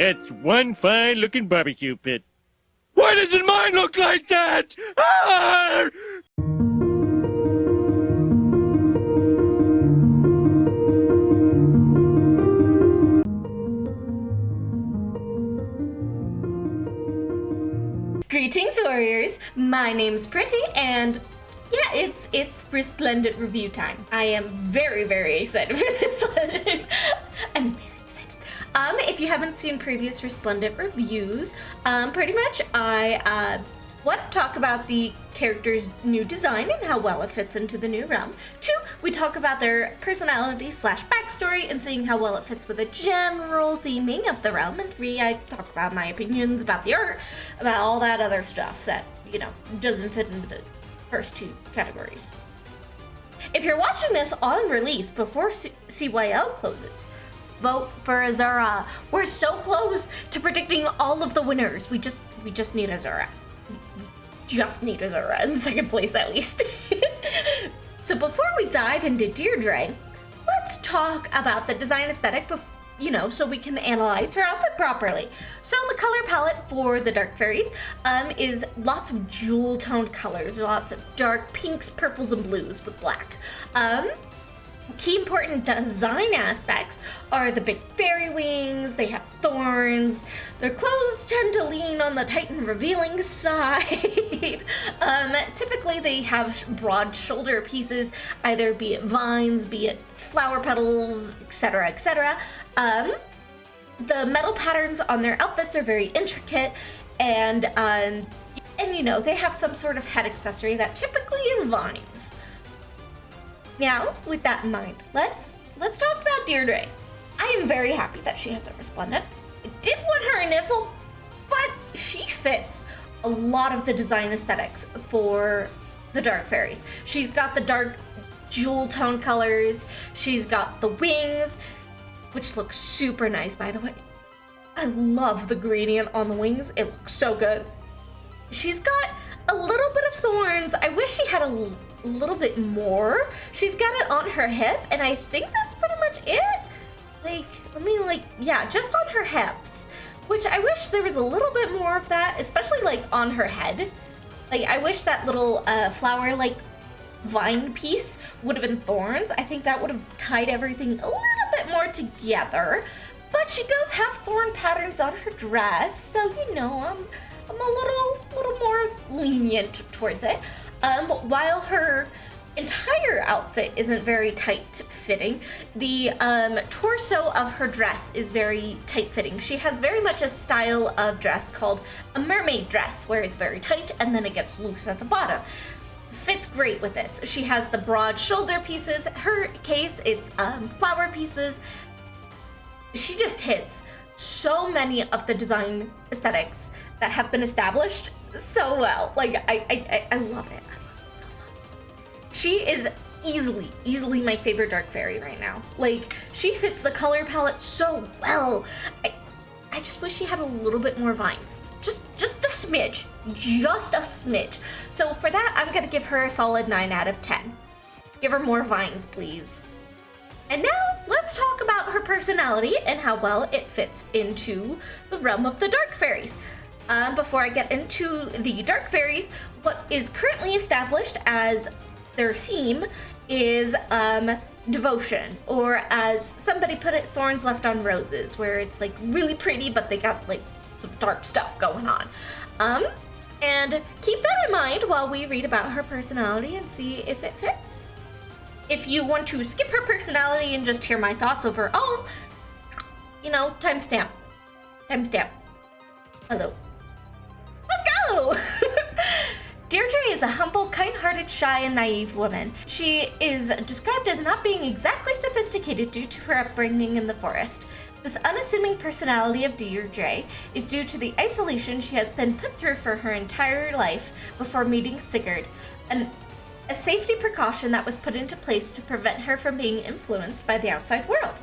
It's one fine-looking barbecue pit. Why doesn't mine look like that? Ah! Greetings, warriors. My name's Pretty, and yeah, it's Resplendent review time. I am very, very excited for this one. I'm very excited. If you haven't seen previous Resplendent reviews, pretty much I want to talk about the character's new design and how well it fits into the new realm. 2, we talk about their personality / backstory and seeing how well it fits with the general theming of the realm. And 3, I talk about my opinions about the art, about all that other stuff that, you know, doesn't fit into the first 2 categories. If you're watching this on release before CYL closes, vote for Azura. We're so close to predicting all of the winners. We just need Azura. Just need Azura in second place at least. So before we dive into Deirdre, let's talk about the design aesthetic, so we can analyze her outfit properly. So the color palette for the Dark Fairies is lots of jewel-toned colors, lots of dark pinks, purples, and blues with black. Key important design aspects are the big fairy wings, they have thorns, their clothes tend to lean on the tight and revealing side. Typically they have broad shoulder pieces, either be it vines, be it flower petals, etc., etc. The metal patterns on their outfits are very intricate, and they have some sort of head accessory that typically is vines. Now, with that in mind, let's talk about Deirdre. I am very happy that she has a Resplendent. I did want her a Niffle, but she fits a lot of the design aesthetics for the Dark Fairies. She's got the dark jewel tone colors, she's got the wings, which looks super nice, by the way. I love the gradient on the wings, it looks so good. She's got a little bit of thorns. I wish she had a little bit more. She's got it on her hip, and I think that's pretty much it. Just on her hips, which I wish there was a little bit more of that, especially on her head. I wish that little flower vine piece would have been thorns. I think that would have tied everything a little bit more together, but she does have thorn patterns on her dress, so I'm a little more lenient towards it. While her entire outfit isn't very tight-fitting, the torso of her dress is very tight-fitting. She has very much a style of dress called a mermaid dress, where it's very tight and then it gets loose at the bottom. Fits great with this. She has the broad shoulder pieces. Her case, it's flower pieces. She just hits so many of the design aesthetics that have been established so well. I love it. I love it so much. She is easily my favorite Dark Fairy right now. She fits the color palette so well. I just wish she had a little bit more vines. Just a smidge. Just a smidge. So for that, I'm gonna give her a solid 9 out of 10. Give her more vines, please. And now, let's talk about her personality and how well it fits into the realm of the Dark Fairies. Before I get into the Dark Fairies, what is currently established as their theme is devotion, or as somebody put it, thorns left on roses, where it's really pretty, but they got some dark stuff going on. And keep that in mind while we read about her personality and see if it fits. If you want to skip her personality and just hear my thoughts overall, timestamp. Hello. Let's go! Deirdre is a humble, kind-hearted, shy, and naive woman. She is described as not being exactly sophisticated due to her upbringing in the forest. This unassuming personality of Deirdre is due to the isolation she has been put through for her entire life before meeting Sigurd, a safety precaution that was put into place to prevent her from being influenced by the outside world.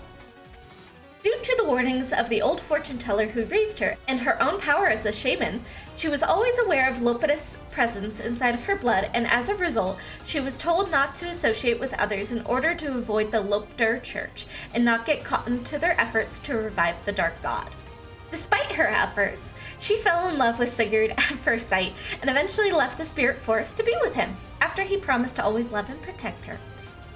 Due to the warnings of the old fortune teller who raised her and her own power as a shaman, she was always aware of Lopetus' presence inside of her blood, and as a result, she was told not to associate with others in order to avoid the Lopeter Church and not get caught into their efforts to revive the Dark God. Despite Despite her efforts, she fell in love with Sigurd at first sight and eventually left the spirit forest to be with him, after he promised to always love and protect her,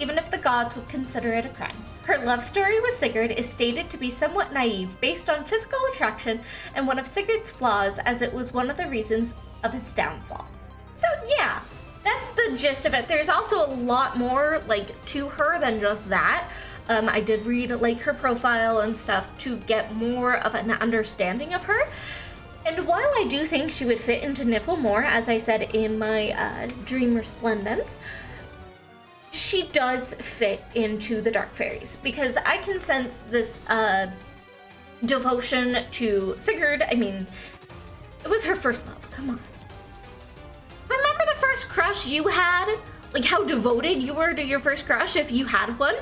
even if the gods would consider it a crime. Her love story with Sigurd is stated to be somewhat naive, based on physical attraction and one of Sigurd's flaws, as it was one of the reasons of his downfall. So yeah, that's the gist of it. There's also a lot more to her than just that. I did read her profile and stuff to get more of an understanding of her. And while I do think she would fit into Nifl more, as I said in my Dream Resplendence, she does fit into the Dark Fairies, because I can sense this devotion to Sigurd. I mean, it was her first love, come on. Remember the first crush you had? How devoted you were to your first crush if you had one?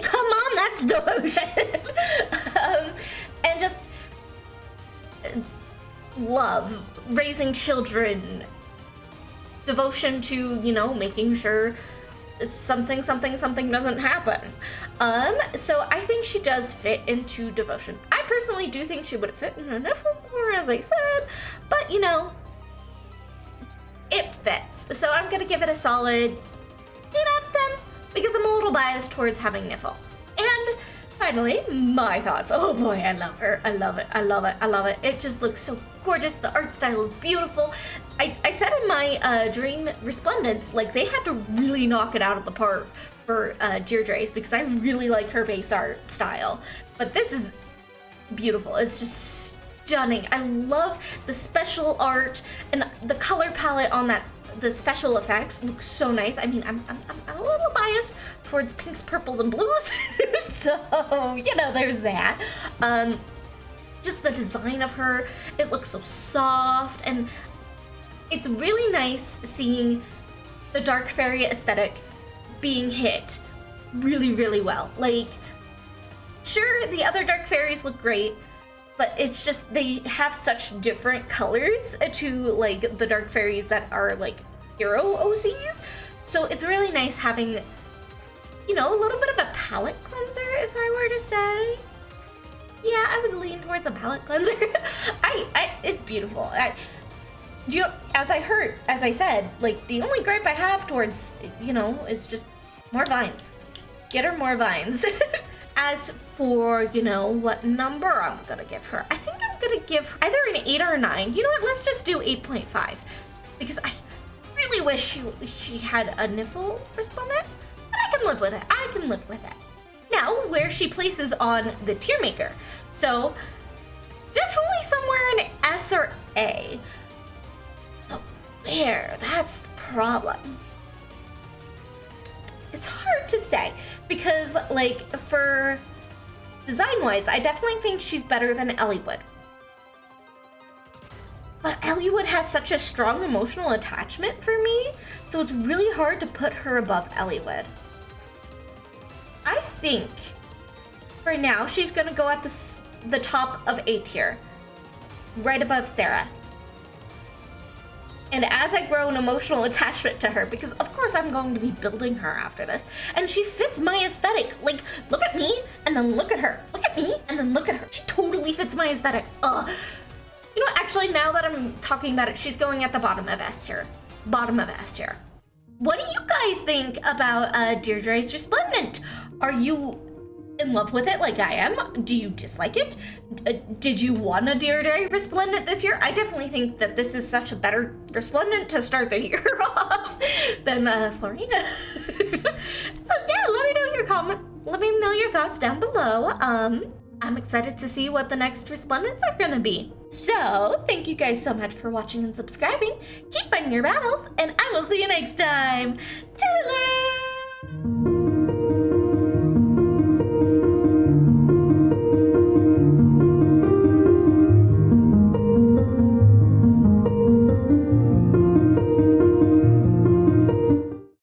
Come on, that's devotion. And just love, raising children, devotion to, making sure something doesn't happen. So I think she does fit into devotion. I personally do think she would fit in a Nifl, as I said, but it fits. So I'm gonna give it a solid 8 out of 10, because I'm a little biased towards having Nifl. And finally, my thoughts. Oh boy, I love her. I love it. I love it. I love it. It just looks so gorgeous. The art style is beautiful. I said in my Dream Resplendence, they had to really knock it out of the park for Deirdre's, because I really like her base art style. But this is beautiful. It's just stunning. I love the special art, and the color palette on that. The special effects look so nice. I mean, I'm a little biased towards pinks, purples, and blues. So, there's that. Just the design of her, it looks so soft, and it's really nice seeing the Dark Fairy aesthetic being hit really, really well. Sure, the other Dark Fairies look great, but it's just they have such different colors to the Dark Fairies that are hero OCs. So it's really nice having, a little bit of a palette cleanser, if I were to say. Yeah, I would lean towards a palette cleanser. It's beautiful. As I said, the only gripe I have towards, is just more vines. Get her more vines. As for, what number I'm gonna give her, I think I'm gonna give her either an 8 or a 9. You know what, let's just do 8.5. Because I really wish she had a Nifl Resplendent, but I can live with it. Now, where she places on the tier maker. So, definitely somewhere in S or A. But where? That's the problem. It's hard to say, because for design-wise, I definitely think she's better than Eliwood. But Eliwood has such a strong emotional attachment for me, so it's really hard to put her above Eliwood. I think for now she's gonna go at the top of A tier, right above Sarah. And as I grow an emotional attachment to her, because of course I'm going to be building her after this, and she fits my aesthetic. Look at me, and then look at her. Look at me, and then look at her. She totally fits my aesthetic. Actually, now that I'm talking about it, she's going at the bottom of S tier. Bottom of S tier. What do you guys think about Deirdre's Resplendent? Are you in love with it like I am? Do you dislike it? Did you want a Deirdre Resplendent this year? I definitely think that this is such a better Resplendent to start the year off than Florina. So yeah, let me know your comment. Let me know your thoughts down below. I'm excited to see what the next Resplendents are gonna be. So, thank you guys so much for watching and subscribing. Keep fighting your battles, and I will see you next time. Toodaloo!